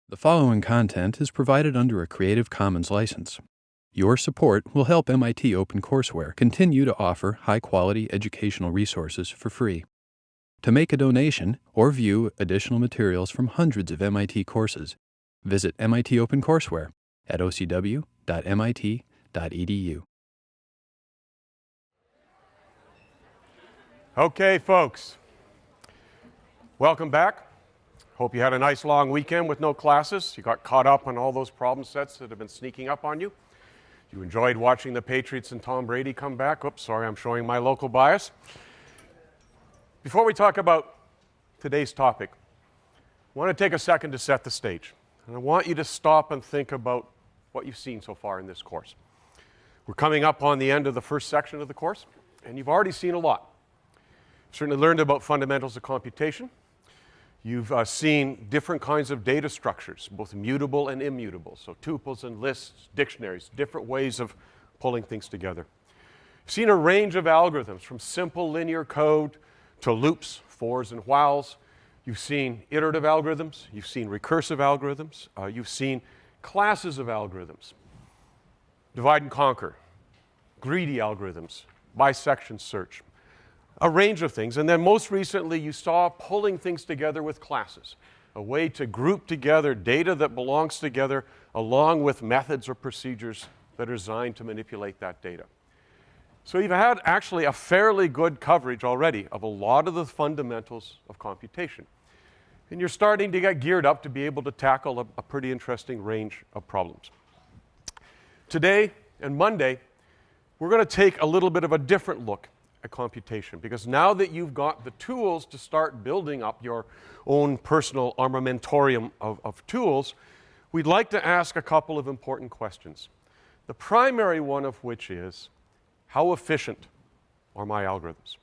The following content is provided under a Creative Commons license. Your support will help MIT OpenCourseware continue to offer high-quality educational resources for free. To make a donation or view additional materials from hundreds of MIT courses, visit MIT OpenCourseware at ocw.mit.edu. Okay, folks, welcome back. Hope you had a nice long weekend with no classes. You got caught up on all those problem sets that have been sneaking up on you. You enjoyed watching the Patriots and Tom Brady come back. Oops, sorry, I'm showing my local bias. Before we talk about today's topic, I want to take a second to set the stage. And I want you to stop and think about what you've seen so far in this course. We're coming up on the end of the first section of the course, and you've already seen a lot. You've certainly learned about fundamentals of computation. You've seen different kinds of data structures, both mutable and immutable, so tuples and lists, dictionaries, different ways of pulling things together. You've seen a range of algorithms, from simple linear code to loops, fors, and whiles. You've seen iterative algorithms. You've seen recursive algorithms. You've seen classes of algorithms, divide and conquer, greedy algorithms, bisection search, a range of things. And then most recently, you saw pulling things together with classes, a way to group together data that belongs together along with methods or procedures that are designed to manipulate that data. So you've had actually a fairly good coverage already of a lot of the fundamentals of computation. And you're starting to get geared up to be able to tackle a pretty interesting range of problems. Today and Monday, we're going to take a little bit of a different look at computation, because now that you've got the tools to start building up your own personal armamentarium of tools, we'd like to ask a couple of important questions. The primary one of which is, how efficient are my algorithms?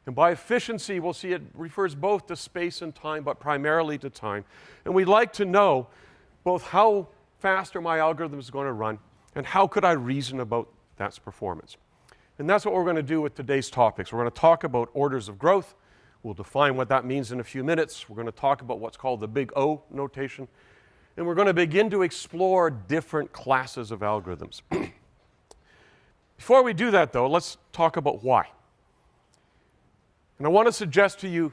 And by efficiency, we'll see it refers both to space and time, but primarily to time. And we'd like to know both how fast are my algorithms going to run, and how could I reason about that's performance. And that's what we're going to do with today's topics. We're going to talk about orders of growth. We'll define what that means in a few minutes. We're going to talk about what's called the big O notation. And we're going to begin to explore different classes of algorithms. Before we do that, though, let's talk about why. And I want to suggest to you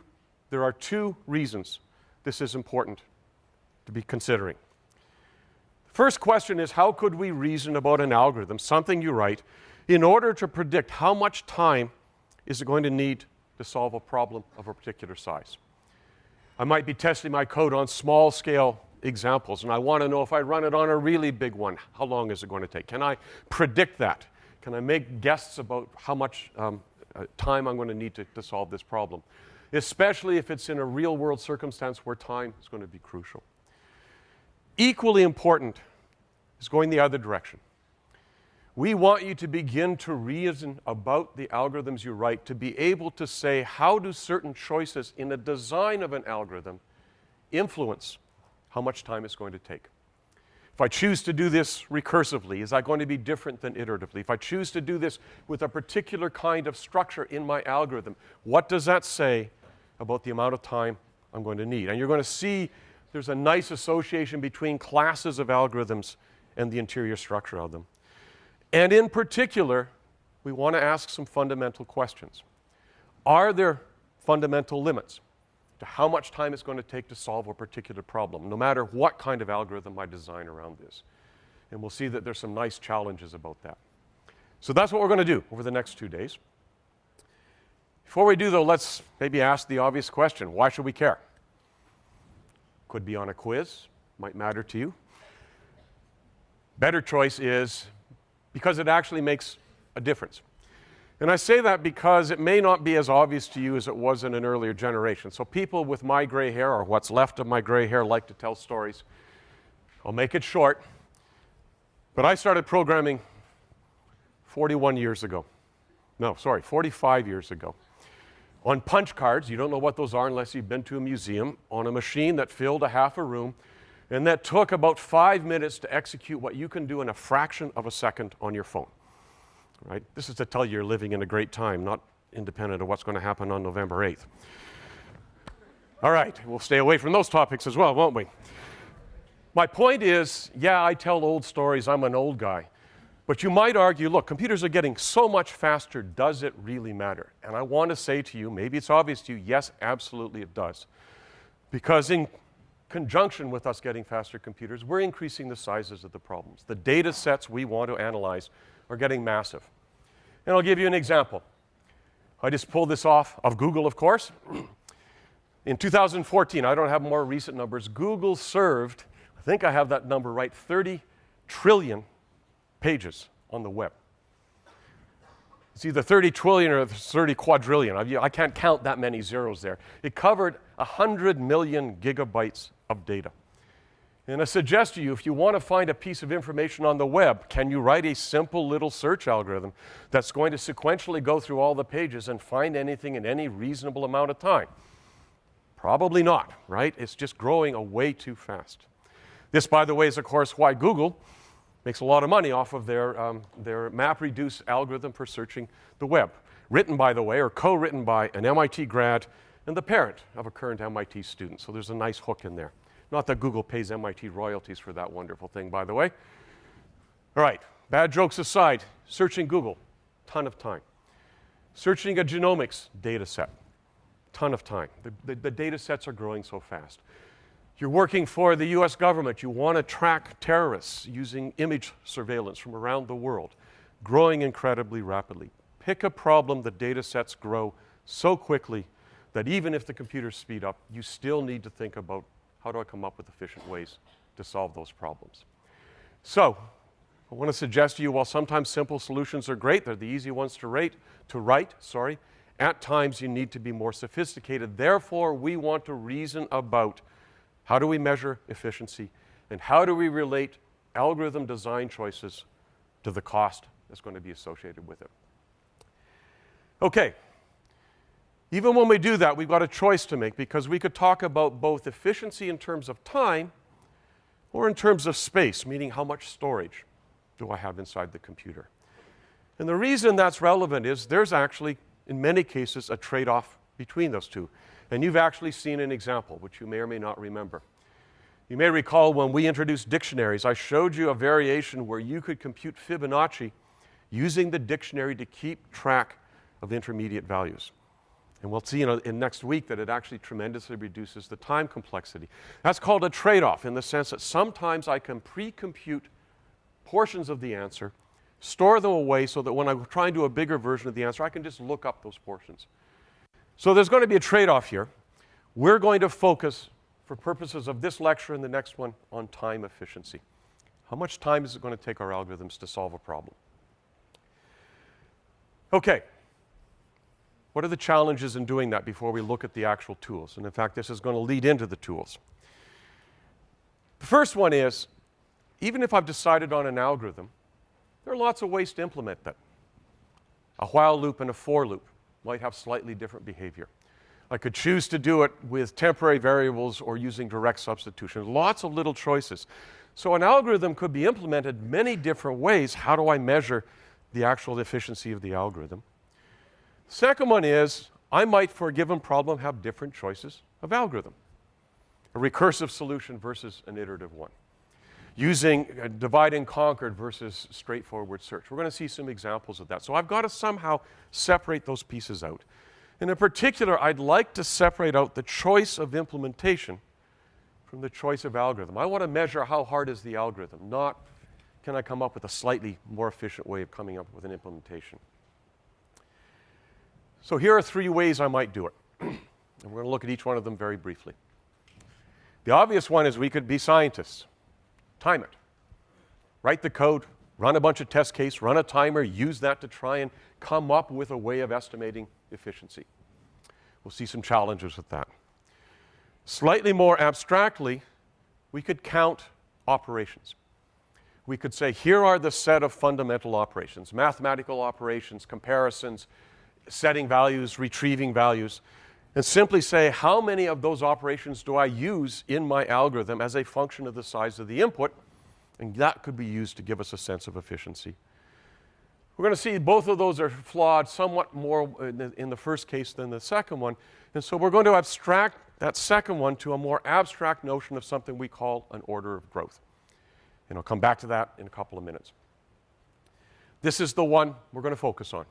there are two reasons this is important to be considering. The first question is, how could we reason about an algorithm, something you write, in order to predict how much time is it going to need to solve a problem of a particular size? I might be testing my code on small-scale examples, and I want to know if I run it on a really big one, how long is it going to take? Can I predict that? Can I make guesses about how much time I'm going to need to solve this problem? Especially if it's in a real-world circumstance where time is going to be crucial. Equally important is going the other direction. We want you to begin to reason about the algorithms you write, to be able to say, how do certain choices in the design of an algorithm influence how much time it's going to take? If I choose to do this recursively, is that going to be different than iteratively? If I choose to do this with a particular kind of structure in my algorithm, what does that say about the amount of time I'm going to need? And you're going to see there's a nice association between classes of algorithms and the interior structure of them. And in particular, we want to ask some fundamental questions. Are there fundamental limits to how much time it's going to take to solve a particular problem, no matter what kind of algorithm I design around this? And we'll see that there's some nice challenges about that. So that's what we're going to do over the next 2 days. Before we do, though, let's maybe ask the obvious question. Why should we care? Could be on a quiz, might matter to you. Better choice is because it actually makes a difference. And I say that because it may not be as obvious to you as it was in an earlier generation. So people with my gray hair, or what's left of my gray hair, like to tell stories. I'll make it short. But I started programming 45 years ago. On punch cards, you don't know what those are unless you've been to a museum, on a machine that filled a half a room, and that took about 5 minutes to execute what you can do in a fraction of a second on your phone. Right? This is to tell you you're living in a great time, not independent of what's going to happen on November 8th. All right, we'll stay away from those topics as well, won't we? My point is, yeah, I tell old stories, I'm an old guy. But you might argue, look, computers are getting so much faster, does it really matter? And I want to say to you, maybe it's obvious to you, yes, absolutely it does. Because in conjunction with us getting faster computers, we're increasing the sizes of the problems. The data sets we want to analyze are getting massive. And I'll give you an example. I just pulled this off of Google, of course. In 2014, I don't have more recent numbers, Google served, I think I have that number right, 30 trillion pages on the web. It's either 30 trillion or 30 quadrillion. I can't count that many zeros there. It covered 100 million gigabytes of data. And I suggest to you, if you want to find a piece of information on the web, can you write a simple little search algorithm that's going to sequentially go through all the pages and find anything in any reasonable amount of time? Probably not, right? It's just growing way too fast. This, by the way, is, of course, why Google makes a lot of money off of their MapReduce algorithm for searching the web. Written, by the way, or co-written by an MIT grad and the parent of a current MIT student. So there's a nice hook in there. Not that Google pays MIT royalties for that wonderful thing, by the way. All right, bad jokes aside, searching Google, ton of time. Searching a genomics data set, ton of time. The data sets are growing so fast. You're working for the US government. You want to track terrorists using image surveillance from around the world, growing incredibly rapidly. Pick a problem, the data sets grow so quickly that even if the computers speed up, you still need to think about how do I come up with efficient ways to solve those problems. So, I want to suggest to you, while sometimes simple solutions are great, they're the easy ones to write, at times you need to be more sophisticated. Therefore, we want to reason about how do we measure efficiency, and how do we relate algorithm design choices to the cost that's going to be associated with it? Okay. Even when we do that, we've got a choice to make, because we could talk about both efficiency in terms of time or in terms of space, meaning how much storage do I have inside the computer. And the reason that's relevant is there's actually, in many cases, a trade-off between those two. And you've actually seen an example, which you may or may not remember. You may recall when we introduced dictionaries, I showed you a variation where you could compute Fibonacci using the dictionary to keep track of intermediate values. And we'll see in next week that it actually tremendously reduces the time complexity. That's called a trade-off, in the sense that sometimes I can pre-compute portions of the answer, store them away so that when I try and do a bigger version of the answer, I can just look up those portions. So there's going to be a trade-off here. We're going to focus, for purposes of this lecture and the next one, on time efficiency. How much time is it going to take our algorithms to solve a problem? Okay. What are the challenges in doing that before we look at the actual tools? And in fact, this is going to lead into the tools. The first one is, even if I've decided on an algorithm, there are lots of ways to implement that. A while loop and a for loop might have slightly different behavior. I could choose to do it with temporary variables or using direct substitution. Lots of little choices. So an algorithm could be implemented many different ways. How do I measure the actual efficiency of the algorithm? Second one is, I might, for a given problem, have different choices of algorithm. A recursive solution versus an iterative one. Using divide and conquered versus straightforward search. We're going to see some examples of that. So I've got to somehow separate those pieces out. And in particular, I'd like to separate out the choice of implementation from the choice of algorithm. I want to measure how hard is the algorithm, not can I come up with a slightly more efficient way of coming up with an implementation. So here are 3 ways I might do it. And we're going to look at each one of them very briefly. The obvious one is we could be scientists. Time it. Write the code, run a bunch of test cases, run a timer, use that to try and come up with a way of estimating efficiency. We'll see some challenges with that. Slightly more abstractly, we could count operations. We could say, here are the set of fundamental operations, mathematical operations, comparisons, setting values, retrieving values, and simply say, how many of those operations do I use in my algorithm as a function of the size of the input? And that could be used to give us a sense of efficiency. We're going to see both of those are flawed somewhat more in the first case than the second one. And so we're going to abstract that second one to a more abstract notion of something we call an order of growth. And I'll come back to that in a couple of minutes. This is the one we're going to focus on.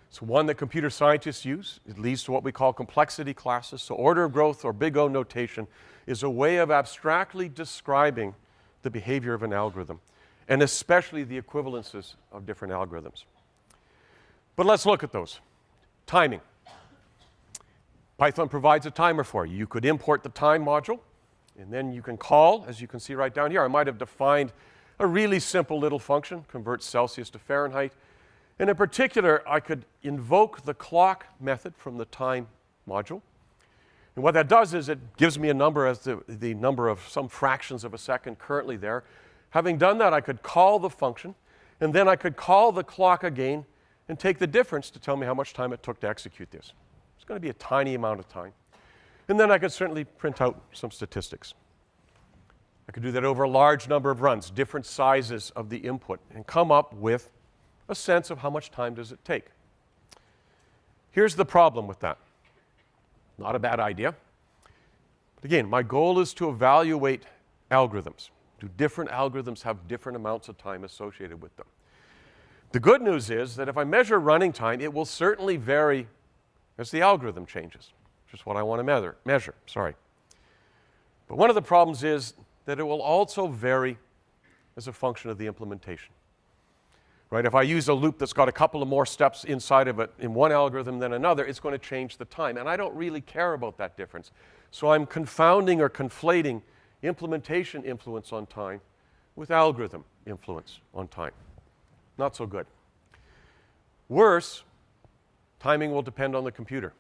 It's one that computer scientists use. It leads to what we call complexity classes. So order of growth, or big O notation, is a way of abstractly describing the behavior of an algorithm, and especially the equivalences of different algorithms. But let's look at those. Timing. Python provides a timer for you. You could import the time module, and then you can call, as you can see right down here. I might have defined a really simple little function, convert Celsius to Fahrenheit. And in particular, I could invoke the clock method from the time module. And what that does is it gives me a number as the number of some fractions of a second currently there. Having done that, I could call the function, and then I could call the clock again and take the difference to tell me how much time it took to execute this. It's going to be a tiny amount of time. And then I could certainly print out some statistics. I could do that over a large number of runs, different sizes of the input, and come up with a sense of how much time does it take. Here's the problem with that. Not a bad idea. But again, my goal is to evaluate algorithms. Do different algorithms have different amounts of time associated with them? The good news is that if I measure running time, it will certainly vary as the algorithm changes, which is what I want to measure. But one of the problems is that it will also vary as a function of the implementation. Right? If I use a loop that's got a couple of more steps inside of it in one algorithm than another, it's going to change the time. And I don't really care about that difference. So I'm confounding or conflating implementation influence on time with algorithm influence on time. Not so good. Worse, timing will depend on the computer.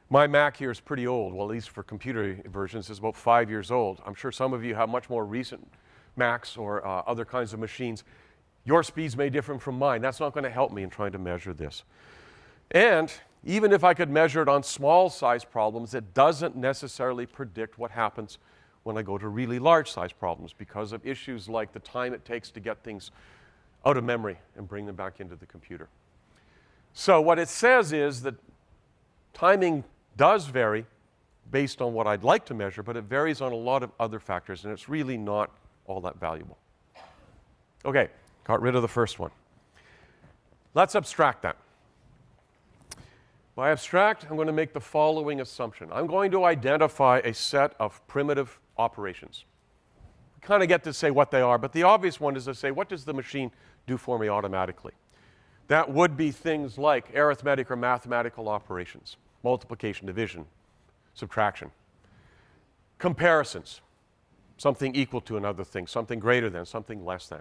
My Mac here is pretty old. Well, at least for computer versions, it's about 5 years old. I'm sure some of you have much more recent Macs or other kinds of machines. Your speeds may differ from mine. That's not going to help me in trying to measure this. And even if I could measure it on small size problems, it doesn't necessarily predict what happens when I go to really large size problems because of issues like the time it takes to get things out of memory and bring them back into the computer. So what it says is that timing does vary based on what I'd like to measure, but it varies on a lot of other factors, and it's really not all that valuable. Okay. Got rid of the first one. Let's abstract that. By abstract, I'm going to make the following assumption. I'm going to identify a set of primitive operations. We kind of get to say what they are, but the obvious one is to say, what does the machine do for me automatically? That would be things like arithmetic or mathematical operations, multiplication, division, subtraction. Comparisons, something equal to another thing, something greater than, something less than.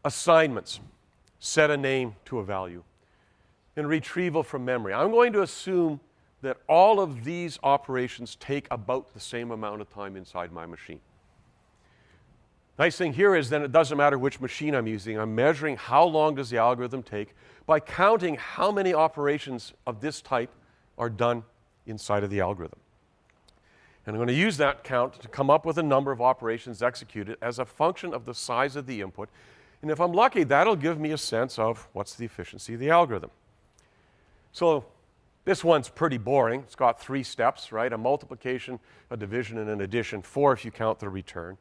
Assignments, set a name to a value. And retrieval from memory. I'm going to assume that all of these operations take about the same amount of time inside my machine. Nice thing here is then it doesn't matter which machine I'm using. I'm measuring how long does the algorithm take by counting how many operations of this type are done inside of the algorithm. And I'm going to use that count to come up with a number of operations executed as a function of the size of the input. And if I'm lucky, that'll give me a sense of what's the efficiency of the algorithm. So this one's pretty boring. It's got 3 steps, right? A multiplication, a division, and an addition. 4 if you count the return.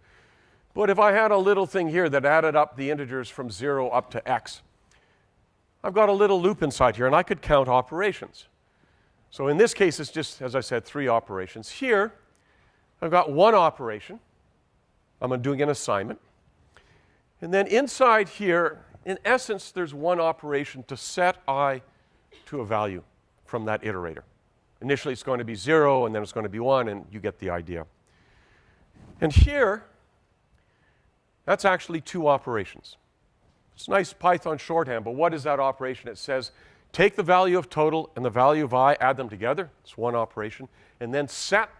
But if I had a little thing here that added up the integers from 0 up to x, I've got a little loop inside here, and I could count operations. So in this case, it's just, as I said, 3 operations. Here, I've got 1 operation. I'm doing an assignment. And then inside here, in essence, there's 1 operation to set I to a value from that iterator. Initially, it's going to be 0, and then it's going to be 1, and you get the idea. And here, that's actually 2 operations. It's nice Python shorthand, but what is that operation? It says, take the value of total and the value of I, add them together. It's 1 operation. And then set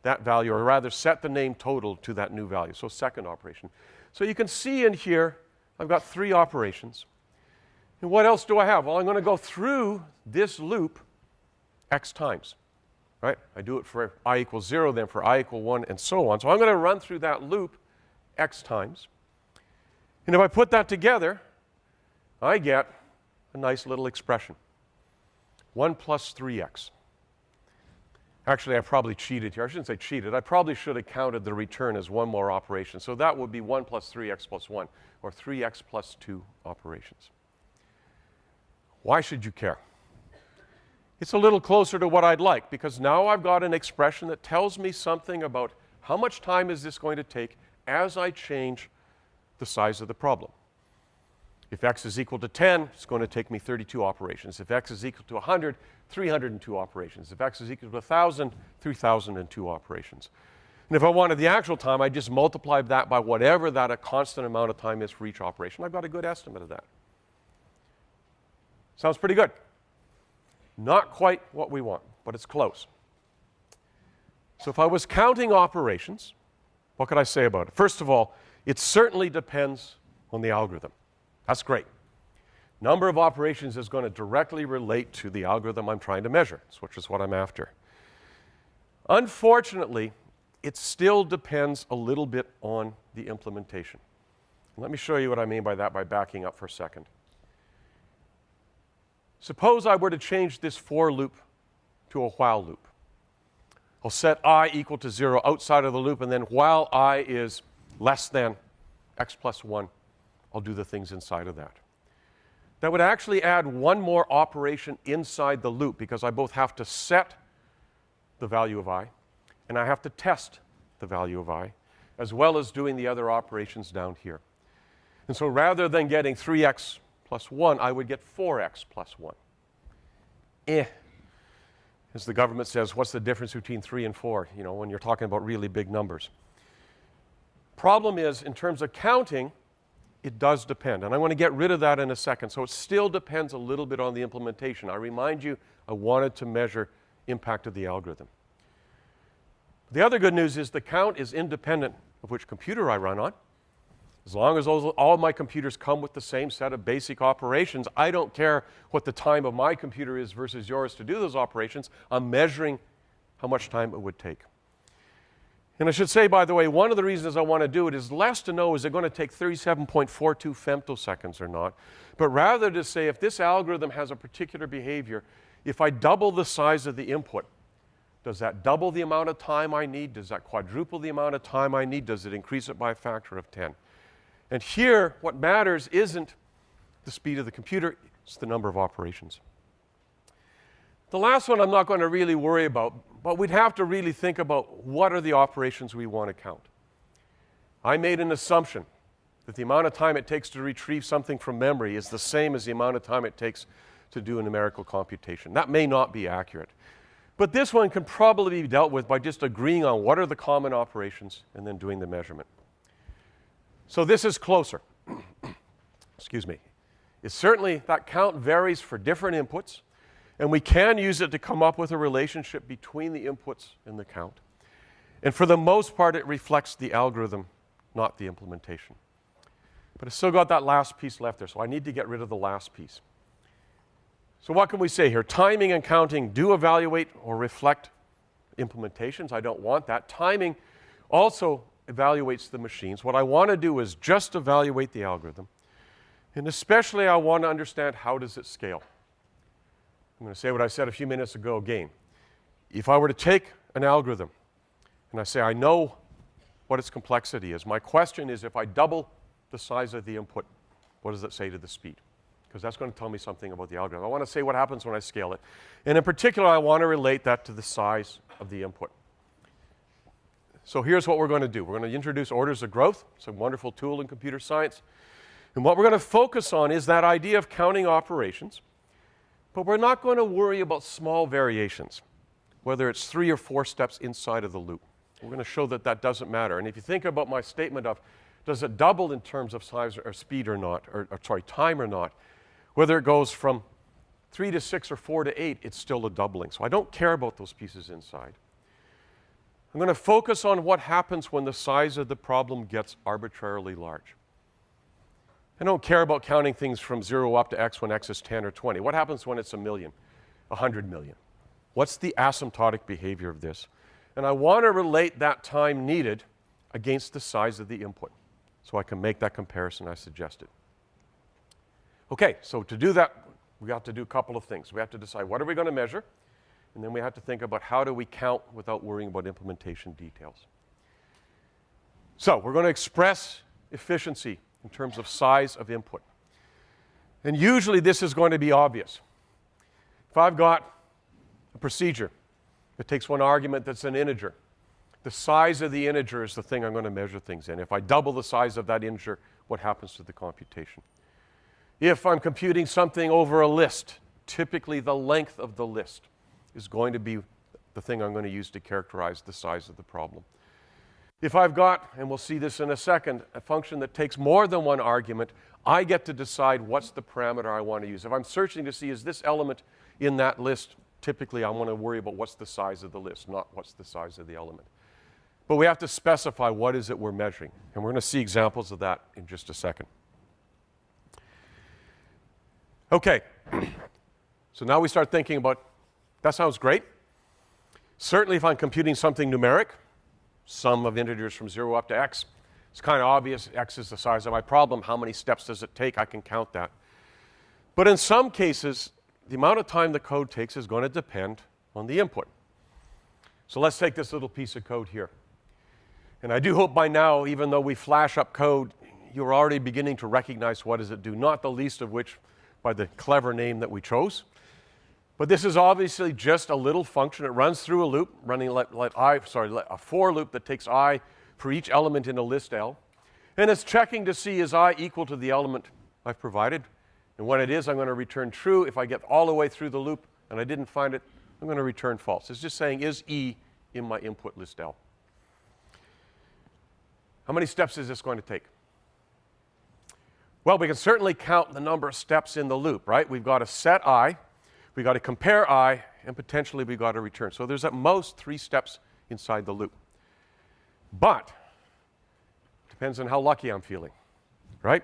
that value, or rather set the name total to that new value. So second operation. So you can see in here, I've got 3 operations. And what else do I have? Well, I'm going to go through this loop x times, right? I do it for I equals 0, then for I equal 1, and so on. So I'm going to run through that loop x times. And if I put that together, I get a nice little expression. 1 plus 3x. Actually, I probably cheated here. I shouldn't say cheated. I probably should have counted the return as one more operation. So that would be 1 plus 3x plus 1, or 3x plus 2 operations. Why should you care? It's a little closer to what I'd like, because now I've got an expression that tells me something about how much time is this going to take as I change the size of the problem. If x is equal to 10, it's going to take me 32 operations. If x is equal to 100, 302 operations. If x is equal to 1,000, 3,002 operations. And if I wanted the actual time, I just multiply that by whatever that a constant amount of time is for each operation. I've got a good estimate of that. Sounds pretty good. Not quite what we want, but it's close. So if I was counting operations, what could I say about it? First of all, it certainly depends on the algorithm. That's great. Number of operations is going to directly relate to the algorithm I'm trying to measure, which is what I'm after. Unfortunately, it still depends a little bit on the implementation. Let me show you what I mean by that by backing up for a second. Suppose I were to change this for loop to a while loop. I'll set I equal to 0 outside of the loop, and then while I is less than x plus 1, I'll do the things inside of that. That would actually add one more operation inside the loop, because I both have to set the value of I and I have to test the value of I, as well as doing the other operations down here. And so rather than getting 3x plus 1, I would get 4x plus 1. As the government says, what's the difference between 3 and 4, when you're talking about really big numbers? Problem is, in terms of counting, it does depend. And I want to get rid of that in a second. So it still depends a little bit on the implementation. I remind you, I wanted to measure impact of the algorithm. The other good news is the count is independent of which computer I run on. As long as all my computers come with the same set of basic operations, I don't care what the time of my computer is versus yours to do those operations. I'm measuring how much time it would take. And I should say, by the way, one of the reasons I want to do it is less to know is it going to take 37.42 femtoseconds or not, but rather to say if this algorithm has a particular behavior, if I double the size of the input, does that double the amount of time I need? Does that quadruple the amount of time I need? Does it increase it by a factor of 10? And here, what matters isn't the speed of the computer, it's the number of operations. The last one I'm not going to really worry about, but we'd have to really think about what are the operations we want to count. I made an assumption that the amount of time it takes to retrieve something from memory is the same as the amount of time it takes to do a numerical computation. That may not be accurate. But this one can probably be dealt with by just agreeing on what are the common operations and then doing the measurement. So this is closer. Excuse me. It's certainly, that count varies for different inputs, and we can use it to come up with a relationship between the inputs and the count. And for the most part, it reflects the algorithm, not the implementation. But it's still got that last piece left there, so I need to get rid of the last piece. So what can we say here? Timing and counting do evaluate or reflect implementations. I don't want that. Timing also evaluates the machines. What I want to do is just evaluate the algorithm. And especially I want to understand how does it scale. I'm going to say what I said a few minutes ago again. If I were to take an algorithm and I say I know what its complexity is, my question is if I double the size of the input, what does it say to the speed? Because that's going to tell me something about the algorithm. I want to say what happens when I scale it. And in particular, I want to relate that to the size of the input. So here's what we're going to do. We're going to introduce orders of growth. It's a wonderful tool in computer science. And what we're going to focus on is that idea of counting operations. But we're not going to worry about small variations, whether it's 3 or 4 steps inside of the loop. We're going to show that that doesn't matter. And if you think about my statement of does it double in terms of size or speed or not, or time or not, whether it goes from 3 to 6 or 4 to 8, it's still a doubling. So I don't care about those pieces inside. I'm going to focus on what happens when the size of the problem gets arbitrarily large. I don't care about counting things from 0 up to x when x is 10 or 20. What happens when it's 1 million, 100 million? What's the asymptotic behavior of this? And I want to relate that time needed against the size of the input so I can make that comparison I suggested. Okay, so to do that, we have to do a couple of things. We have to decide what are we going to measure, And then we have to think about how do we count without worrying about implementation details. So we're going to express efficiency in terms of size of input. And usually this is going to be obvious. If I've got a procedure that takes one argument that's an integer, the size of the integer is the thing I'm going to measure things in. If I double the size of that integer, what happens to the computation? If I'm computing something over a list, typically the length of the list is going to be the thing I'm going to use to characterize the size of the problem. If I've got, and we'll see this in a second, a function that takes more than one argument, I get to decide what's the parameter I want to use. If I'm searching to see is this element in that list, typically I want to worry about what's the size of the list, not what's the size of the element. But we have to specify what is it we're measuring. And we're going to see examples of that in just a second. Okay, so now we start thinking about, that sounds great. Certainly if I'm computing something numeric, sum of integers from 0 up to x, it's kind of obvious x is the size of my problem. How many steps does it take? I can count that. But in some cases, the amount of time the code takes is going to depend on the input. So let's take this little piece of code here. And I do hope by now, even though we flash up code, you're already beginning to recognize what does it do, not the least of which by the clever name that we chose. But this is obviously just a little function. It runs through a loop, running a for loop that takes I for each element in a list L. And it's checking to see is I equal to the element I've provided. And when it is, I'm going to return true. If I get all the way through the loop and I didn't find it, I'm going to return false. It's just saying, is E in my input list L? How many steps is this going to take? Well, we can certainly count the number of steps in the loop, right? We've got to set I, we've got to compare I, and potentially we've got to return. So there's at most 3 steps inside the loop. But it depends on how lucky I'm feeling, right?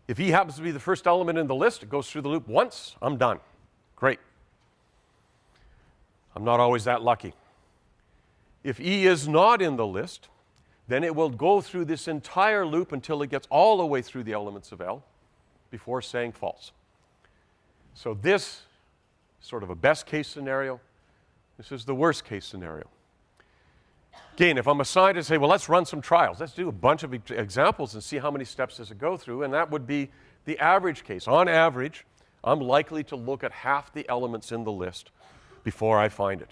If E happens to be the first element in the list, it goes through the loop once, I'm done. Great. I'm not always that lucky. If E is not in the list, then it will go through this entire loop until it gets all the way through the elements of L before saying false. So this is sort of a best case scenario. This is the worst case scenario. Again, if I'm assigned to say, well, let's run some trials. Let's do a bunch of examples and see how many steps does it go through, and that would be the average case. On average, I'm likely to look at half the elements in the list before I find it,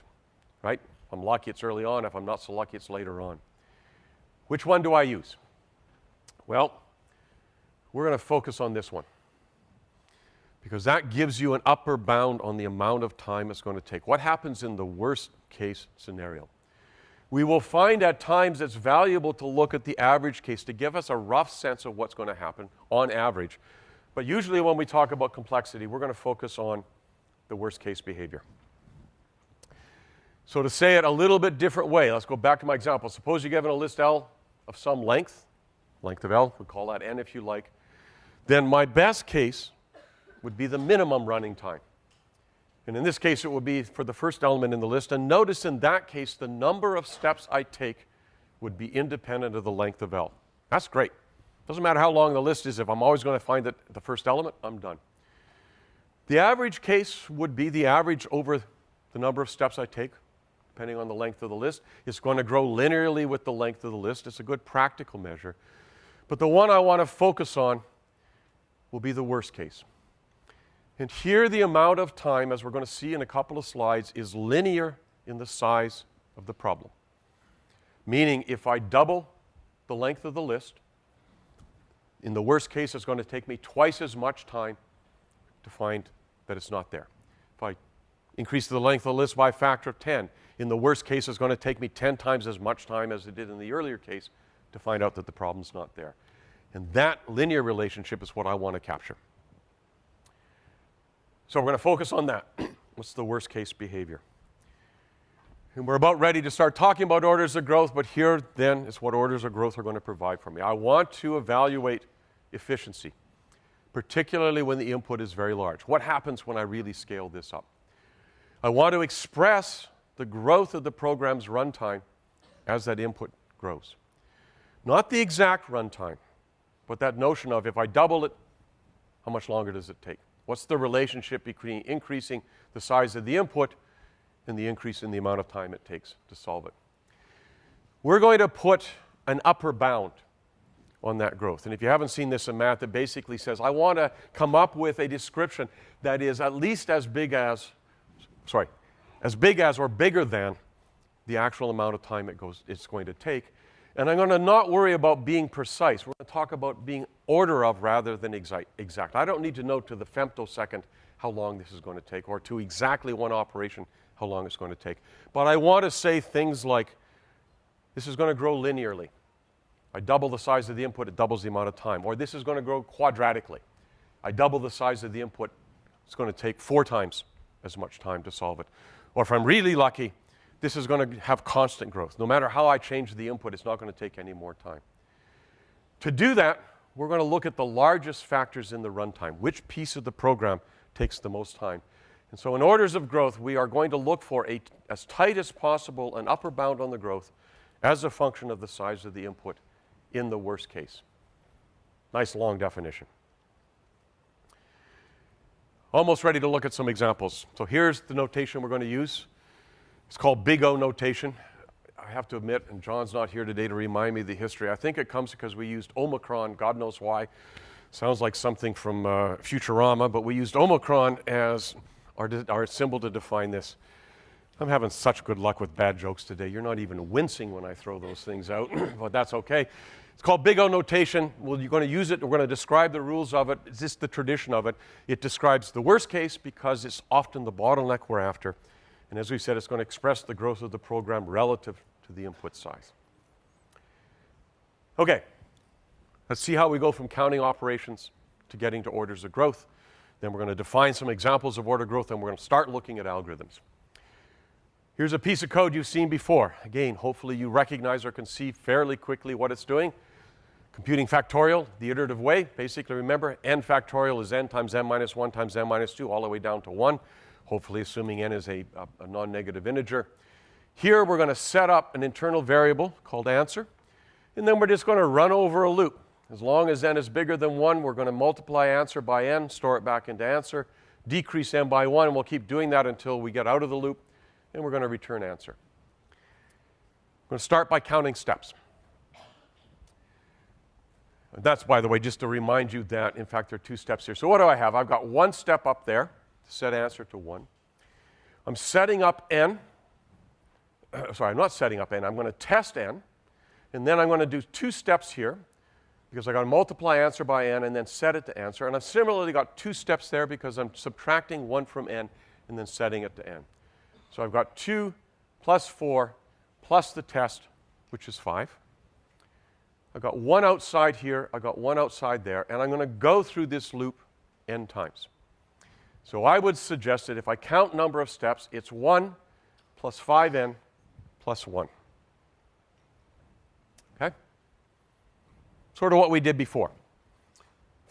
right? If I'm lucky, it's early on. If I'm not so lucky, it's later on. Which one do I use? Well, we're going to focus on this one because that gives you an upper bound on the amount of time it's going to take. What happens in the worst case scenario? We will find at times it's valuable to look at the average case to give us a rough sense of what's going to happen on average. But usually when we talk about complexity, we're going to focus on the worst case behavior. So to say it a little bit different way, let's go back to my example. Suppose you're given a list L of some length of L, we'll call that n if you like. Then my best case would be the minimum running time. And in this case, it would be for the first element in the list. And notice in that case, the number of steps I take would be independent of the length of L. That's great. Doesn't matter how long the list is. If I'm always going to find the first element, I'm done. The average case would be the average over the number of steps I take, depending on the length of the list. It's going to grow linearly with the length of the list. It's a good practical measure. But the one I want to focus on will be the worst case. And here the amount of time, as we're going to see in a couple of slides, is linear in the size of the problem. Meaning if I double the length of the list, in the worst case it's going to take me twice as much time to find that it's not there. If I increase the length of the list by a factor of 10, in the worst case it's going to take me 10 times as much time as it did in the earlier case to find out that the problem's not there. And that linear relationship is what I want to capture. So we're going to focus on that. What's the worst case behavior? And we're about ready to start talking about orders of growth, but here then is what orders of growth are going to provide for me. I want to evaluate efficiency, particularly when the input is very large. What happens when I really scale this up? I want to express the growth of the program's runtime as that input grows. Not the exact runtime, but that notion of if I double it, how much longer does it take? What's the relationship between increasing the size of the input and the increase in the amount of time it takes to solve it? We're going to put an upper bound on that growth. And if you haven't seen this in math, it basically says, I want to come up with a description that is at least as big as or bigger than the actual amount of time it's going to take. And I'm going to not worry about being precise. We're going to talk about being order of rather than exact. I don't need to know to the femtosecond how long this is going to take, or to exactly one operation how long it's going to take. But I want to say things like, this is going to grow linearly. I double the size of the input, it doubles the amount of time. Or this is going to grow quadratically. I double the size of the input, it's going to take 4 times as much time to solve it. Or if I'm really lucky, this is going to have constant growth. No matter how I change the input, it's not going to take any more time. To do that, we're going to look at the largest factors in the runtime. Which piece of the program takes the most time? And so in orders of growth, we are going to look for as tight as possible an upper bound on the growth as a function of the size of the input in the worst case. Nice long definition. Almost ready to look at some examples. So here's the notation we're going to use. It's called Big O notation. I have to admit, and John's not here today to remind me of the history, I think it comes because we used Omicron, God knows why. Sounds like something from Futurama, but we used Omicron as our symbol to define this. I'm having such good luck with bad jokes today. You're not even wincing when I throw those things out, but that's okay. It's called Big O notation. Well, you're going to use it. We're going to describe the rules of it. It's just the tradition of it. It describes the worst case because it's often the bottleneck we're after. And as we said, it's going to express the growth of the program relative to the input size. Okay, let's see how we go from counting operations to getting to orders of growth. Then we're going to define some examples of order growth, and we're going to start looking at algorithms. Here's a piece of code you've seen before. Again, hopefully you recognize or can see fairly quickly what it's doing. Computing factorial, the iterative way. Basically, remember, n factorial is n times n minus 1 times n minus 2, all the way down to 1. Hopefully assuming n is a non-negative integer. Here we're going to set up an internal variable called answer, and then we're just going to run over a loop. As long as n is bigger than 1, we're going to multiply answer by n, store it back into answer, decrease n by 1, and we'll keep doing that until we get out of the loop, and we're going to return answer. I'm going to start by counting steps. And that's, by the way, just to remind you that, in fact, there are 2 steps here. So what do I have? I've got 1 step up there to set answer to 1. I'm setting up n. Sorry, I'm not setting up n. I'm going to test n. And then I'm going to do 2 steps here because I've got to multiply answer by n and then set it to answer. And I've similarly got 2 steps there because I'm subtracting 1 from n and then setting it to n. So I've got 2 plus 4 plus the test, which is 5. I've got 1 outside here. I've got 1 outside there. And I'm going to go through this loop n times. So I would suggest that if I count number of steps, it's 1 plus 5n plus 1. Okay? Sort of what we did before.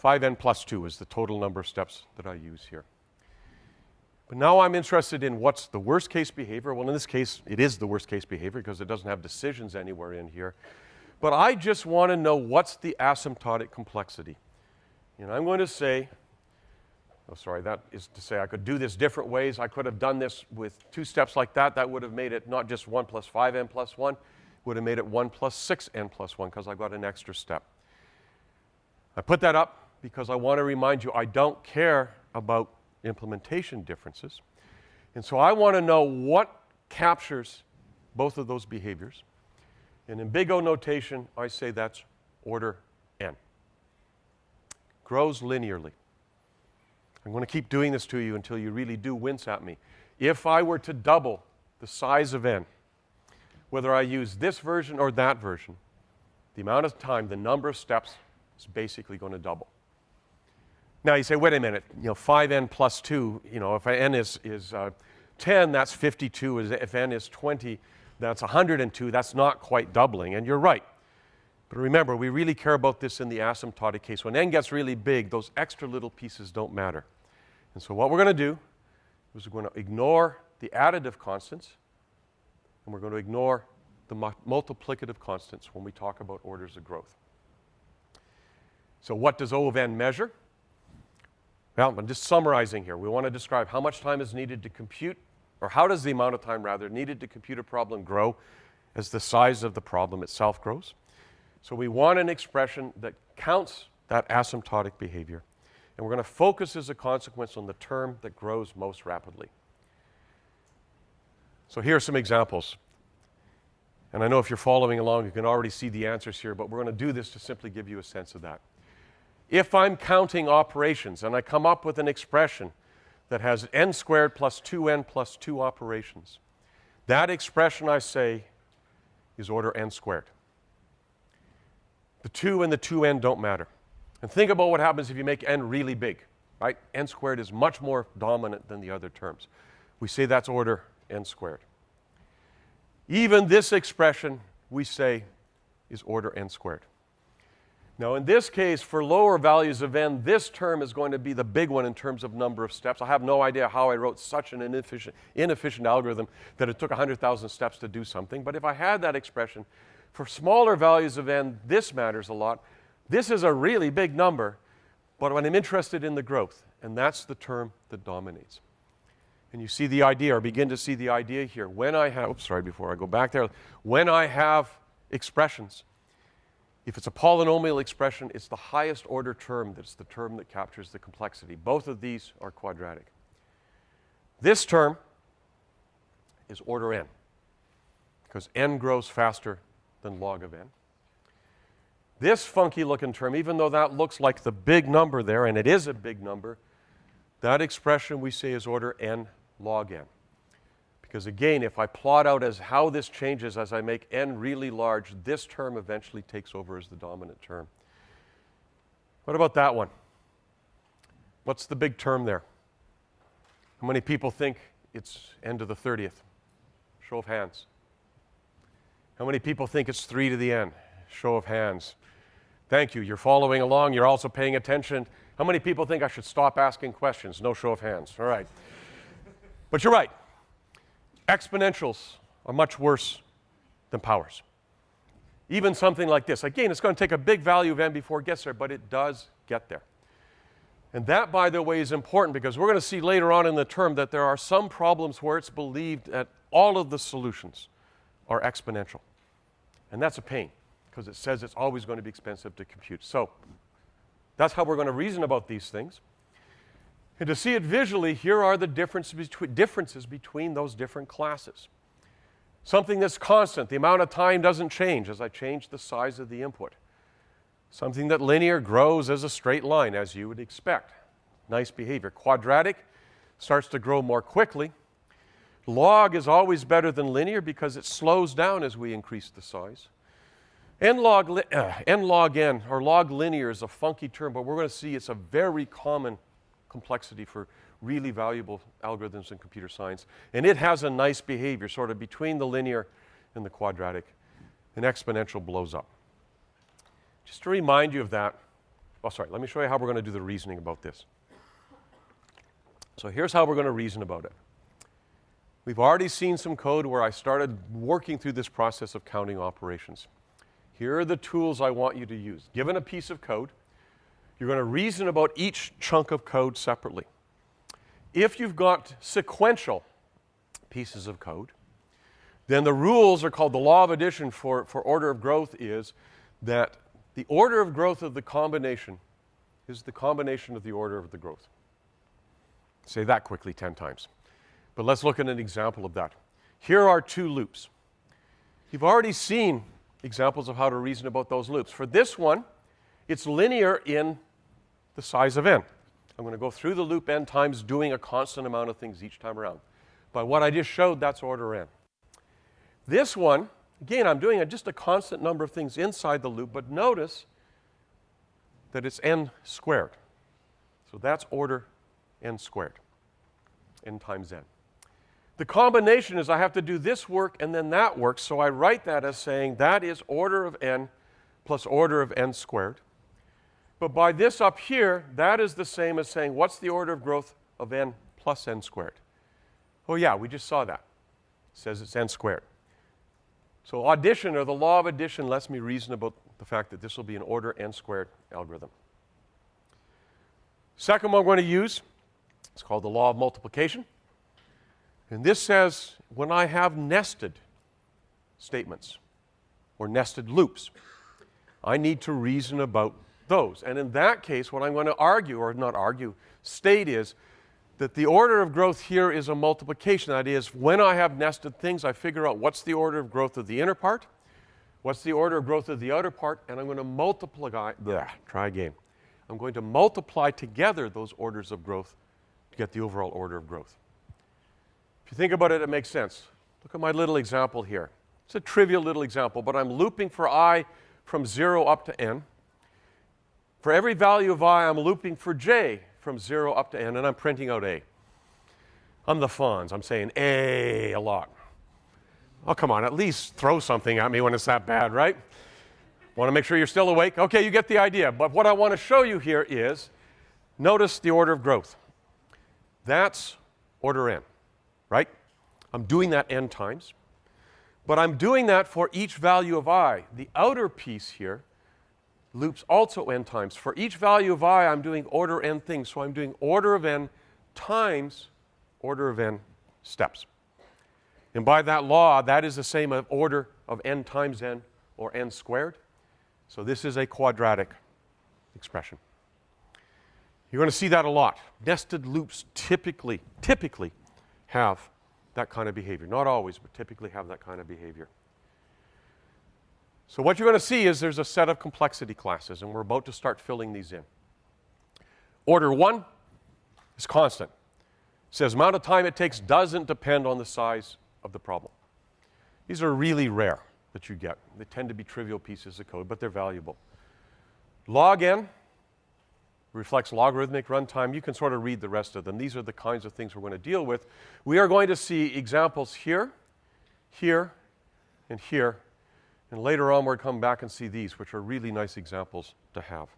5n plus 2 is the total number of steps that I use here. But now I'm interested in what's the worst case behavior. Well, in this case, it is the worst case behavior because it doesn't have decisions anywhere in here. But I just want to know what's the asymptotic complexity. And I'm going to say, that is to say I could do this different ways. I could have done this with 2 steps like that. That would have made it not just 1 plus 5n plus 1. Would have made it 1 plus 6n plus 1 because I got an extra step. I put that up because I want to remind you I don't care about implementation differences. And so I want to know what captures both of those behaviors. And in Big O notation, I say that's order n. Grows linearly. I'm going to keep doing this to you until you really do wince at me. If I were to double the size of n, whether I use this version or that version, the amount of time, the number of steps is basically going to double. Now you say, wait a minute, 5n plus 2, if n is 10, that's 52. If n is 20, that's 102. That's not quite doubling, and you're right. But remember, we really care about this in the asymptotic case. When n gets really big, those extra little pieces don't matter. And so what we're going to do is we're going to ignore the additive constants, and we're going to ignore the multiplicative constants when we talk about orders of growth. So what does O of n measure? Well, I'm just summarizing here. We want to describe how much time is needed to compute, or how does the amount of time, rather, needed to compute a problem grow as the size of the problem itself grows. So we want an expression that counts that asymptotic behavior. And we're going to focus as a consequence on the term that grows most rapidly. So here are some examples. And I know if you're following along, you can already see the answers here, but we're going to do this to simply give you a sense of that. If I'm counting operations and I come up with an expression that has n squared plus 2n plus 2 operations, that expression, I say, is order n squared. The 2 and the 2n don't matter. And think about what happens if you make n really big, right? N squared is much more dominant than the other terms. We say that's order n squared. Even this expression, we say, is order n squared. Now, in this case, for lower values of n, this term is going to be the big one in terms of number of steps. I have no idea how I wrote such an inefficient algorithm that it took 100,000 steps to do something. But if I had that expression, for smaller values of n, this matters a lot. This is a really big number, but when I'm interested in the growth, and that's the term that dominates. And you see the idea, or begin to see the idea here. When I have, before I go back there, when I have expressions, if it's a polynomial expression, it's the highest order term that's the term that captures the complexity. Both of these are quadratic. This term is order n, because n grows faster than log of n. This funky looking term, even though that looks like the big number there, and it is a big number, that expression we say is order n log n. Because again, if I plot out as how this changes as I make n really large, this term eventually takes over as the dominant term. What about that one? What's the big term there? How many people think it's n to the 30th? Show of hands. How many people think it's 3 to the n? Show of hands. Thank you. You're following along. You're also paying attention. How many people think I should stop asking questions? No show of hands. All right. But you're right. Exponentials are much worse than powers. Even something like this. Again, it's going to take a big value of n before it gets there, but it does get there. And that, by the way, is important because we're going to see later on in the term that there are some problems where it's believed that all of the solutions are exponential. And that's a pain because it says it's always going to be expensive to compute. So that's how we're going to reason about these things. And to see it visually, here are the differences between those different classes. Something that's constant, the amount of time doesn't change as I change the size of the input. Something that linear grows as a straight line, as you would expect. Nice behavior. Quadratic starts to grow more quickly. Log is always better than linear because it slows down as we increase the size. N log n, or log linear, is a funky term, but we're going to see it's a very common complexity for really valuable algorithms in computer science. And it has a nice behavior, sort of between the linear and the quadratic. An exponential blows up. Just to remind you of that, let me show you how we're going to do the reasoning about this. So here's how we're going to reason about it. We've already seen some code where I started working through this process of counting operations. Here are the tools I want you to use. Given a piece of code, you're going to reason about each chunk of code separately. If you've got sequential pieces of code, then the rules are called the law of addition for order of growth is that the order of growth of the combination is the combination of the order of the growth. Say that quickly 10 times. But let's look at an example of that. Here are two loops. You've already seen examples of how to reason about those loops. For this one, it's linear in the size of n. I'm going to go through the loop n times doing a constant amount of things each time around. By what I just showed, that's order n. This one, again, I'm doing just a constant number of things inside the loop, but notice that it's n squared. So that's order n squared, n times n. The combination is I have to do this work and then that work, so I write that as saying that is order of n plus order of n squared. But by this up here, that is the same as saying, what's the order of growth of n plus n squared? Oh yeah, we just saw that. It says it's n squared. So addition, or the law of addition, lets me reason about the fact that this will be an order n squared algorithm. Second one I'm going to use, it's called the law of multiplication. And this says when I have nested statements or nested loops, I need to reason about those. And in that case, what I'm going to argue, or not argue, state is that the order of growth here is a multiplication. That is, when I have nested things, I figure out what's the order of growth of the inner part, what's the order of growth of the outer part, and I'm going to multiply, try again. I'm going to multiply together those orders of growth to get the overall order of growth. If you think about it, it makes sense. Look at my little example here. It's a trivial little example, but I'm looping for I from 0 up to n. For every value of I, I'm looping for j from 0 up to n, and I'm printing out a. I'm the Fonz. I'm saying a lot. Oh, come on, at least throw something at me when it's that bad, right? Want to make sure you're still awake? Okay, you get the idea. But what I want to show you here is, notice the order of growth. That's order n, right? I'm doing that n times. But I'm doing that for each value of I. The outer piece here loops also n times. For each value of I, I'm doing order n things. So I'm doing order of n times order of n steps. And by that law, that is the same as order of n times n, or n squared. So this is a quadratic expression. You're going to see that a lot. Nested loops typically have that kind of behavior. Not always, but typically have that kind of behavior. So what you're going to see is there's a set of complexity classes, and we're about to start filling these in. Order 1 is constant. It says amount of time it takes doesn't depend on the size of the problem. These are really rare that you get. They tend to be trivial pieces of code, but they're valuable. Log n reflects logarithmic runtime. You can sort of read the rest of them. These are the kinds of things we're going to deal with. We are going to see examples here, here, and here. And later on, we'll come back and see these, which are really nice examples to have.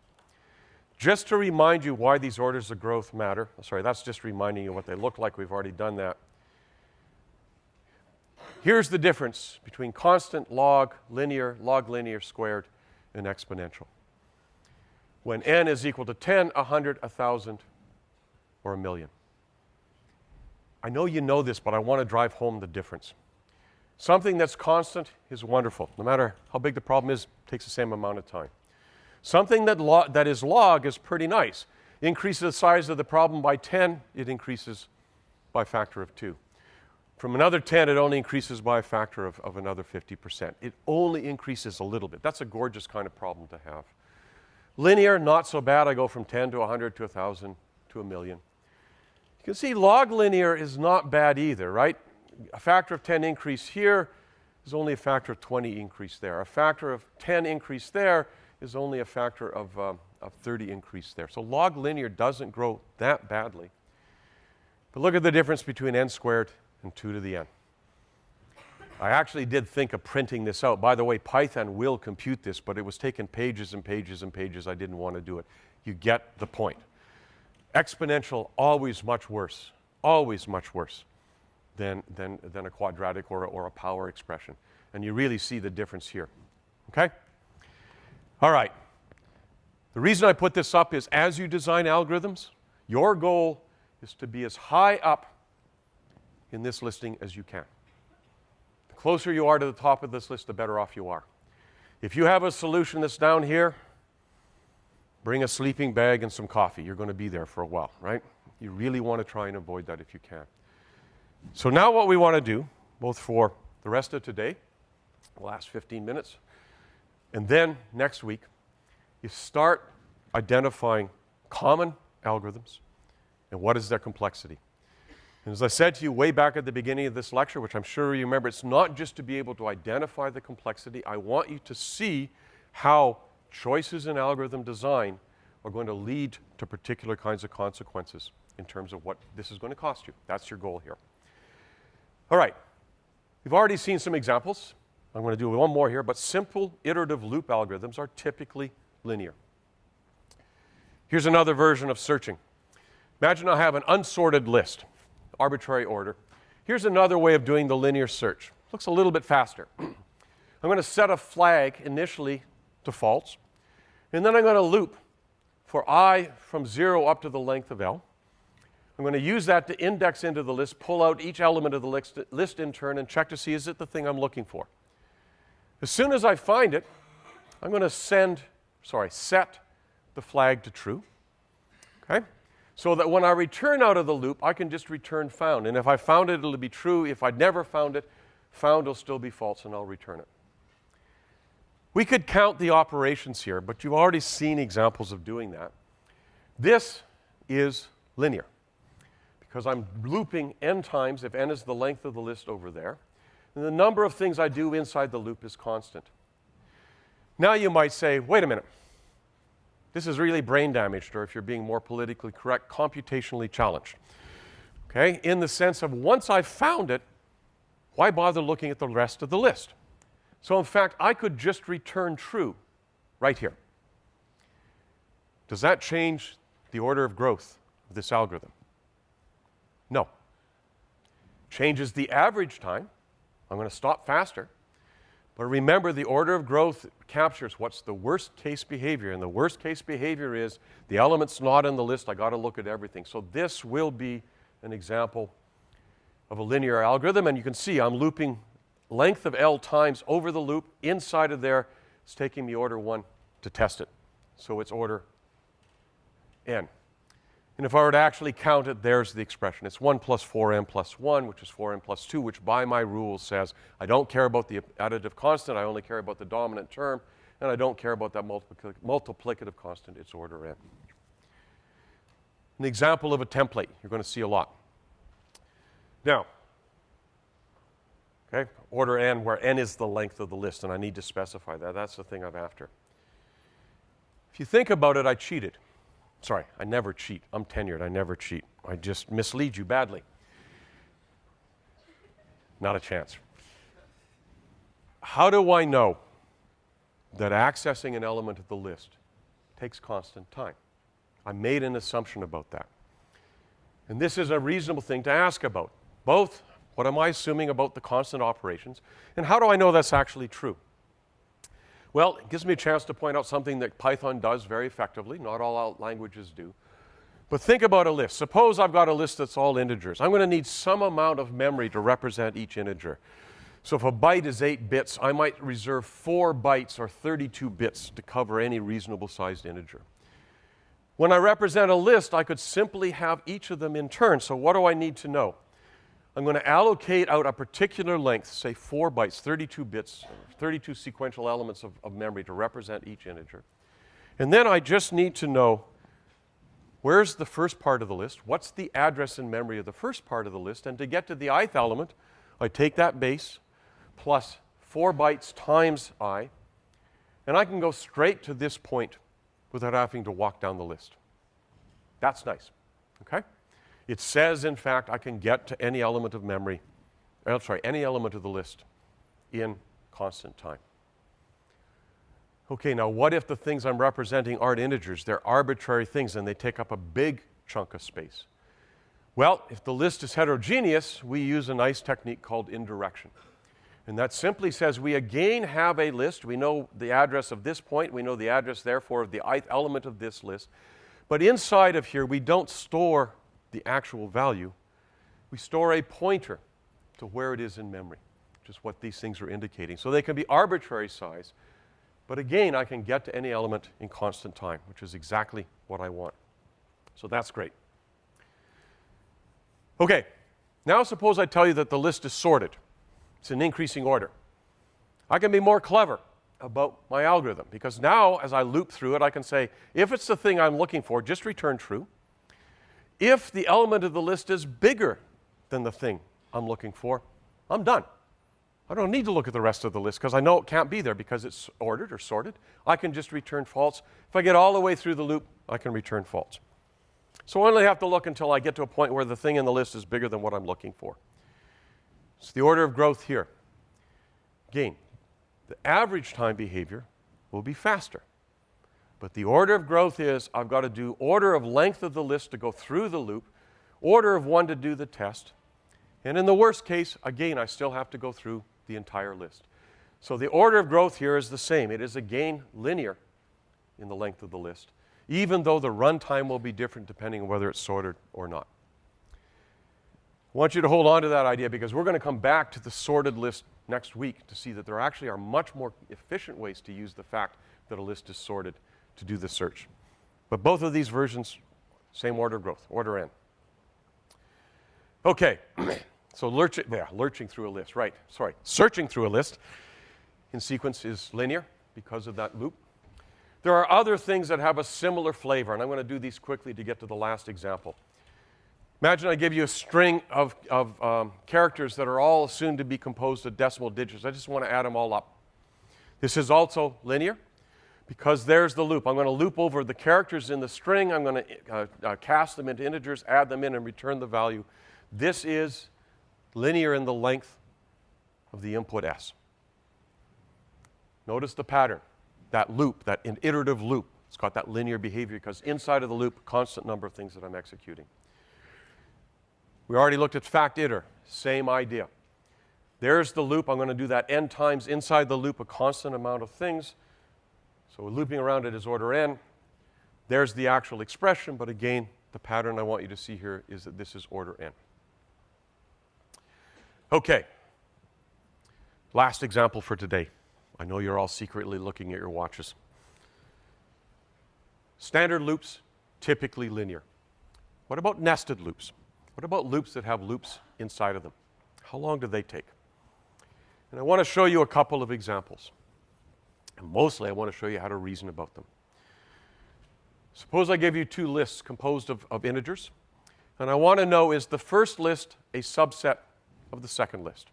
Just to remind you why these orders of growth matter. Sorry, that's just reminding you what they look like. We've already done that. Here's the difference between constant, log linear, squared, and exponential. When n is equal to 10, 100, 1,000, or 1,000,000. I know you know this, but I want to drive home the difference. Something that's constant is wonderful. No matter how big the problem is, it takes the same amount of time. Something that is log is pretty nice. Increases the size of the problem by 10, it increases by a factor of 2. From another 10, it only increases by a factor of another 50%. It only increases a little bit. That's a gorgeous kind of problem to have. Linear, not so bad. I go from 10 to 100 to 1,000 to 1,000,000. You can see log linear is not bad either, right? A factor of 10 increase here is only a factor of 20 increase there. A factor of 10 increase there is only a factor of 30 increase there. So log linear doesn't grow that badly. But look at the difference between n squared and 2 to the n. I actually did think of printing this out. By the way, Python will compute this, but it was taking pages and pages and pages. I didn't want to do it. You get the point. Exponential, always much worse than a quadratic or a power expression. And you really see the difference here. Okay? All right. The reason I put this up is as you design algorithms, your goal is to be as high up in this listing as you can. The closer you are to the top of this list, the better off you are. If you have a solution that's down here, bring a sleeping bag and some coffee. You're going to be there for a while, right? You really want to try and avoid that if you can. So now what we want to do, both for the rest of today, the last 15 minutes, and then next week, is start identifying common algorithms and what is their complexity. And as I said to you way back at the beginning of this lecture, which I'm sure you remember, it's not just to be able to identify the complexity. I want you to see how choices in algorithm design are going to lead to particular kinds of consequences in terms of what this is going to cost you. That's your goal here. All right. We've already seen some examples. I'm going to do one more here, but simple iterative loop algorithms are typically linear. Here's another version of searching. Imagine I have an unsorted list, arbitrary order. Here's another way of doing the linear search. Looks a little bit faster. I'm going to set a flag initially to false, and then I'm going to loop for I from 0 up to the length of L. I'm going to use that to index into the list, pull out each element of the list in turn, and check to see is it the thing I'm looking for. As soon as I find it, I'm going to set the flag to true. Okay? So that when I return out of the loop, I can just return found. And if I found it, it'll be true. If I never found it, found will still be false, and I'll return it. We could count the operations here, but you've already seen examples of doing that. This is linear, because I'm looping n times if n is the length of the list over there. And the number of things I do inside the loop is constant. Now you might say, wait a minute. This is really brain damaged, or if you're being more politically correct, computationally challenged. Okay? In the sense of once I've found it, why bother looking at the rest of the list? So in fact, I could just return true right here. Does that change the order of growth of this algorithm? No. Changes the average time. I'm going to stop faster. But remember, the order of growth captures what's the worst case behavior. And the worst case behavior is the element's not in the list. I got to look at everything. So this will be an example of a linear algorithm. And you can see I'm looping length of L times over the loop. Inside of there, it's taking me order 1 to test it. So it's order n. And if I were to actually count it, there's the expression. It's 1 plus 4n plus 1, which is 4n plus 2, which by my rules says I don't care about the additive constant, I only care about the dominant term, and I don't care about that multiplicative constant, it's order n. An example of a template you're going to see a lot. Now, okay, order n, where n is the length of the list, and I need to specify that. That's the thing I'm after. If you think about it, I cheated. Sorry, I never cheat. I'm tenured. I never cheat. I just mislead you badly. Not a chance. How do I know that accessing an element of the list takes constant time? I made an assumption about that. And this is a reasonable thing to ask about. Both, what am I assuming about the constant operations, and how do I know that's actually true? Well, it gives me a chance to point out something that Python does very effectively. Not all languages do. But think about a list. Suppose I've got a list that's all integers. I'm going to need some amount of memory to represent each integer. So if a byte is 8 bits, I might reserve 4 bytes or 32 bits to cover any reasonable sized integer. When I represent a list, I could simply have each of them in turn. So what do I need to know? I'm going to allocate out a particular length, say 4 bytes, 32 bits, 32 sequential elements of memory to represent each integer. And then I just need to know where's the first part of the list, what's the address in memory of the first part of the list, and to get to the ith element, I take that base plus 4 bytes times I, and I can go straight to this point without having to walk down the list. That's nice, okay? It says, in fact, I can get to any element of memory, any element of the list in constant time. Okay, now what if the things I'm representing aren't integers? They're arbitrary things and they take up a big chunk of space. Well, if the list is heterogeneous, we use a nice technique called indirection. And that simply says we again have a list. We know the address of this point. We know the address, therefore, of the ith element of this list. But inside of here, we don't store the actual value. We store a pointer to where it is in memory, which is what these things are indicating. So they can be arbitrary size, but again, I can get to any element in constant time, which is exactly what I want. So that's great. Okay, now suppose I tell you that the list is sorted. It's in increasing order. I can be more clever about my algorithm, because now as I loop through it, I can say, if it's the thing I'm looking for, just return true. If the element of the list is bigger than the thing I'm looking for, I'm done. I don't need to look at the rest of the list because I know it can't be there because it's ordered or sorted. I can just return false. If I get all the way through the loop, I can return false. So I only have to look until I get to a point where the thing in the list is bigger than what I'm looking for. It's the order of growth here. Again, the average time behavior will be faster. But the order of growth is I've got to do order of length of the list to go through the loop, order of 1 to do the test, and in the worst case, again, I still have to go through the entire list. So the order of growth here is the same. It is again linear in the length of the list. even though the runtime will be different depending on whether it's sorted or not. I want you to hold on to that idea because we're going to come back to the sorted list next week to see that there actually are much more efficient ways to use the fact that a list is sorted to do the search. But both of these versions, same order of growth, order n. Okay, so lurching through a list, right, sorry. Searching through a list in sequence is linear because of that loop. There are other things that have a similar flavor, and I'm going to do these quickly to get to the last example. Imagine I give you a string of characters that are all assumed to be composed of decimal digits. I just want to add them all up. This is also linear because there's the loop. I'm going to loop over the characters in the string. I'm going to cast them into integers, add them in, and return the value. This is linear in the length of the input s. Notice the pattern, that loop, that iterative loop. It's got that linear behavior because inside of the loop, a constant number of things that I'm executing. We already looked at fact iter, same idea. There's the loop. I'm going to do that n times inside the loop, a constant amount of things. So looping around it is order n. There's the actual expression, but again, the pattern I want you to see here is that this is order n. Okay, last example for today. I know you're all secretly looking at your watches. Standard loops, typically linear. What about nested loops? What about loops that have loops inside of them? How long do they take? And I want to show you a couple of examples. And mostly I want to show you how to reason about them. Suppose I give you two lists composed of integers, and I want to know, is the first list a subset of the second list?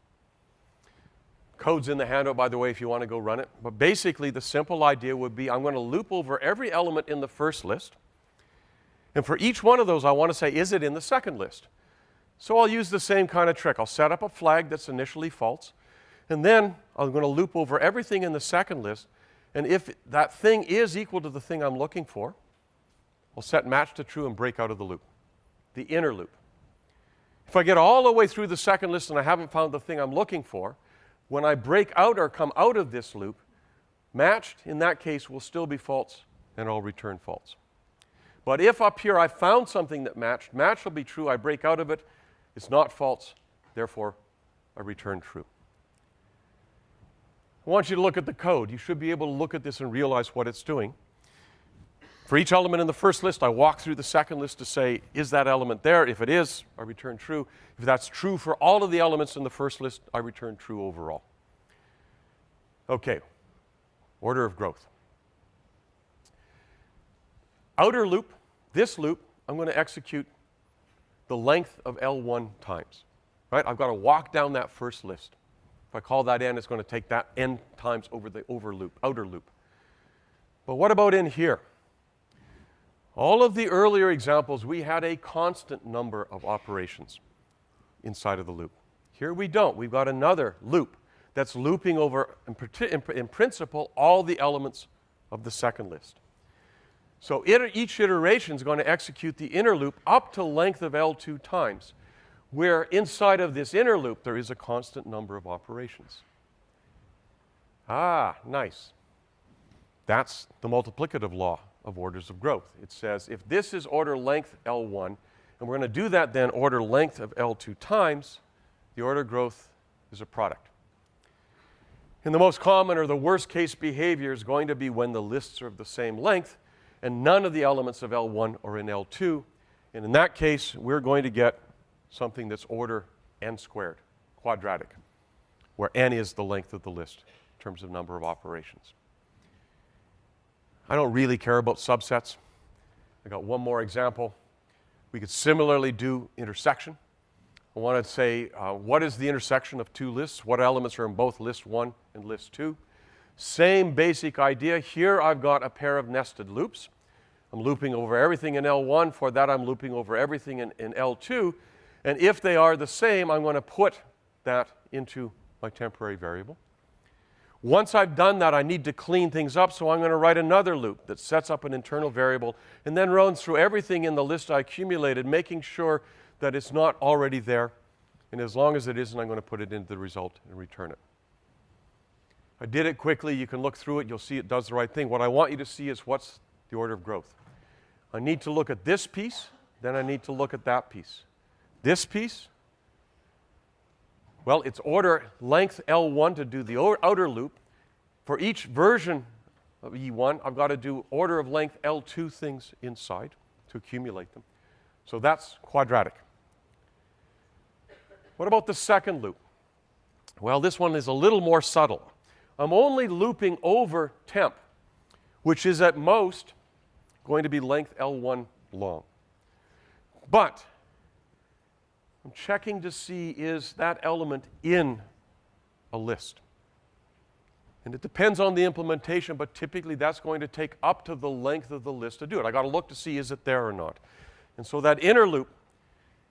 Code's in the handout, by the way, if you want to go run it. But basically, the simple idea would be I'm going to loop over every element in the first list. And for each one of those, I want to say, is it in the second list? So I'll use the same kind of trick. I'll set up a flag that's initially false. And then I'm going to loop over everything in the second list. And if that thing is equal to the thing I'm looking for, I'll set match to true and break out of the loop, the inner loop. If I get all the way through the second list and I haven't found the thing I'm looking for, when I break out or come out of this loop, matched in that case will still be false and I'll return false. But if up here I found something that matched, match will be true, I break out of it, it's not false, therefore I return true. I want you to look at the code. You should be able to look at this and realize what it's doing. For each element in the first list, I walk through the second list to say, is that element there? If it is, I return true. If that's true for all of the elements in the first list, I return true overall. Okay, order of growth. Outer loop, this loop, I'm going to execute the length of L1 times. Right? I've got to walk down that first list. If I call that n, it's going to take that n times over the outer loop. But what about in here? All of the earlier examples, we had a constant number of operations inside of the loop. Here we don't. We've got another loop that's looping over, in principle, all the elements of the second list. So each iteration is going to execute the inner loop up to length of L2 times, where inside of this inner loop there is a constant number of operations. Ah, nice. That's the multiplicative law of orders of growth. It says if this is order length L1, and we're going to do that then order length of L2 times, the order growth is a product. And the most common or the worst case behavior is going to be when the lists are of the same length and none of the elements of L1 are in L2. And in that case, we're going to get something that's order n squared, quadratic, where n is the length of the list in terms of number of operations. I don't really care about subsets. I got one more example. We could similarly do intersection. I want to say, what is the intersection of two lists? What elements are in both list 1 and list 2? Same basic idea. Here I've got a pair of nested loops. I'm looping over everything in L1. For that, I'm looping over everything in L2. And if they are the same, I'm going to put that into my temporary variable. Once I've done that, I need to clean things up, so I'm going to write another loop that sets up an internal variable and then runs through everything in the list I accumulated, making sure that it's not already there. And as long as it isn't, I'm going to put it into the result and return it. I did it quickly. You can look through it. You'll see it does the right thing. What I want you to see is what's the order of growth. I need to look at this piece, then I need to look at that piece. This piece, well, it's order length L1 to do the outer loop. For each version of E1, I've got to do order of length L2 things inside to accumulate them. So that's quadratic. What about the second loop? Well, this one is a little more subtle. I'm only looping over temp, which is at most going to be length L1 long. But I'm checking to see, is that element in a list? And it depends on the implementation, but typically that's going to take up to the length of the list to do it. I got to look to see, is it there or not? And so that inner loop,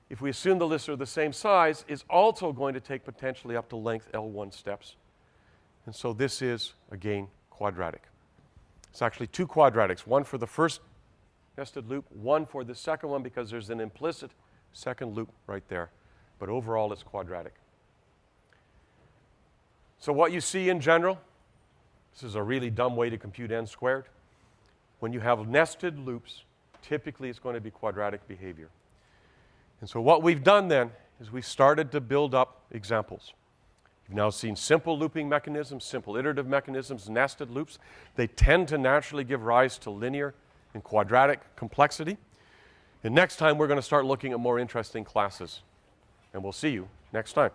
if we assume the lists are the same size, is also going to take potentially up to length L1 steps. And so this is, again, quadratic. It's actually two quadratics, one for the first nested loop, one for the second one, because there's an implicit second loop right there. But overall, it's quadratic. So what you see in general, this is a really dumb way to compute n squared. When you have nested loops, typically it's going to be quadratic behavior. And so what we've done then is we've started to build up examples. You've now seen simple looping mechanisms, simple iterative mechanisms, nested loops. They tend to naturally give rise to linear and quadratic complexity. And next time we're going to start looking at more interesting classes. And we'll see you next time.